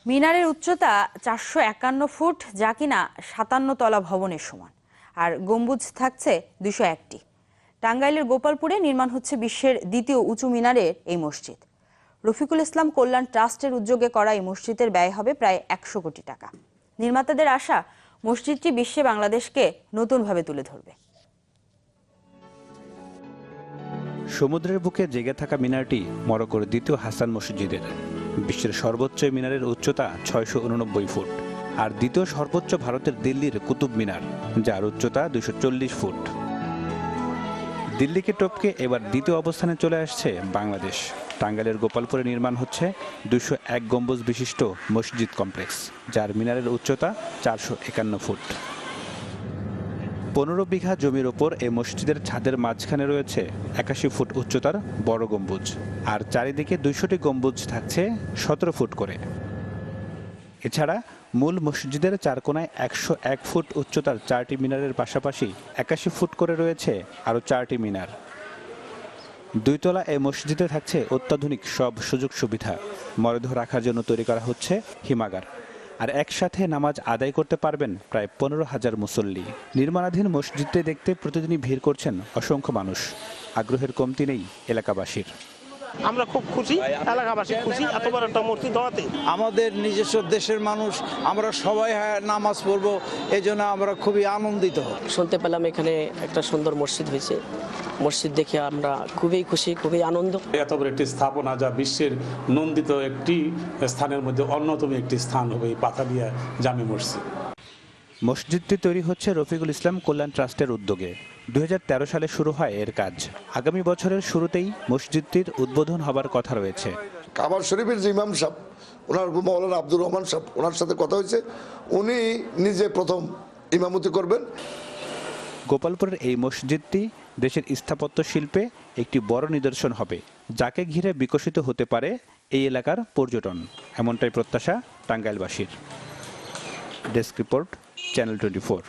মিনারের উচ্চতা 451 ফুট, যা কিনা 57 তলা ভবনের সমান, আর গম্বুজ থাকছে 201টি। টাঙ্গাইলের গোপালপুরে নির্মাণ হচ্ছে বিশ্বের দ্বিতীয় উঁচু মিনারের এই মসজিদ। রফিকুল ইসলাম কল্যাণ ট্রাস্টের উদ্যোগে করা এই মসজিদের ব্যয় হবে প্রায় 100 কোটি টাকা। নির্মাতাদের আশা, মসজিদটি বিশ্বে বাংলাদেশকে নতুনভাবে তুলে ধরবে। সমুদ্রের বুকে জেগে থাকা মিনারটি মরক্কোর দ্বিতীয় হাসান মসজিদের। বিশ্বের সর্বোচ্চ মিনারের উচ্চতা 689 ফুট, আর দ্বিতীয় সর্বোচ্চ ভারতের দিল্লির কুতুব মিনার, যার উচ্চতা 240 ফুট। দিল্লিকে টপকে এবার দ্বিতীয় অবস্থানে চলে আসছে বাংলাদেশ। টাঙ্গাইলের গোপালপুরে নির্মাণ হচ্ছে 201 গম্বুজ বিশিষ্ট মসজিদ কমপ্লেক্স, যার মিনারের উচ্চতা 451 ফুট। 15 বিঘা জমির ওপর এই মসজিদের ছাদের মাঝখানে রয়েছে 81 ফুট উচ্চতার বড় গম্বুজ, আর চারিদিকে 200টি গম্বুজ থাকছে 17 ফুট করে। এছাড়া মূল মসজিদের চার কোণায় 101 ফুট উচ্চতার 4টি মিনারের পাশাপাশি 81 ফুট করে রয়েছে আরও 4টি মিনার। 2 তলা এই মসজিদে থাকছে অত্যাধুনিক সব সুযোগ সুবিধা। মরদেহ রাখার জন্য তৈরি করা হচ্ছে হিমাগার, আর একসাথে নামাজ আদায় করতে পারবেন প্রায় 15,000 মুসল্লি। নির্মাণাধীন মসজিদটি দেখতে প্রতিদিনই ভিড় করছেন অসংখ্য মানুষ। আগ্রহের কমতি নেই এলাকাবাসীর। আমরা খুব খুশি, এলাকাবাসী খুশি এত বড় একটা মূর্তি দেওয়াতে। আমাদের নিজস্ব দেশের মানুষ, আমরা সবাই নামাজ পড়বো, এই জন্য আমরা খুবই আনন্দিত। শুনতে পেলাম এখানে একটা সুন্দর মসজিদ হয়েছে। মসজিদ দেখে আমরা খুবই খুশি, খুবই আনন্দ। এত বড় একটি স্থাপনা, যা বিশ্বের নন্দিত একটি স্থানের মধ্যে অন্যতম একটি স্থান হবে এই পাথালিয়া জামে মসজিদ। মসজিদটি তৈরি হচ্ছে রফিকুল ইসলাম কল্যাণ ট্রাস্টের উদ্যোগে। 2013 সালে শুরু হয় এর কাজ। আগামী বছরের শুরুতেই মসজিদটির উদ্বোধন হবার কথা রয়েছে। কাবার শরীফের যে ইমাম সাহেব, ওনার মাওলানা আব্দুর রহমান সাহেব, ওনার সাথে কথা হয়েছে, উনি নিজে প্রথম ইমামতি করবেন। গোপালপুরের এই মসজিদটি দেশের স্থাপত্য শিল্পে একটি বড় নিদর্শন হবে, যাকে ঘিরে বিকশিত হতে পারে এই এলাকার পর্যটন, এমনটাই প্রত্যাশা টাঙ্গাইলবাসীর। Desk report, channel 24।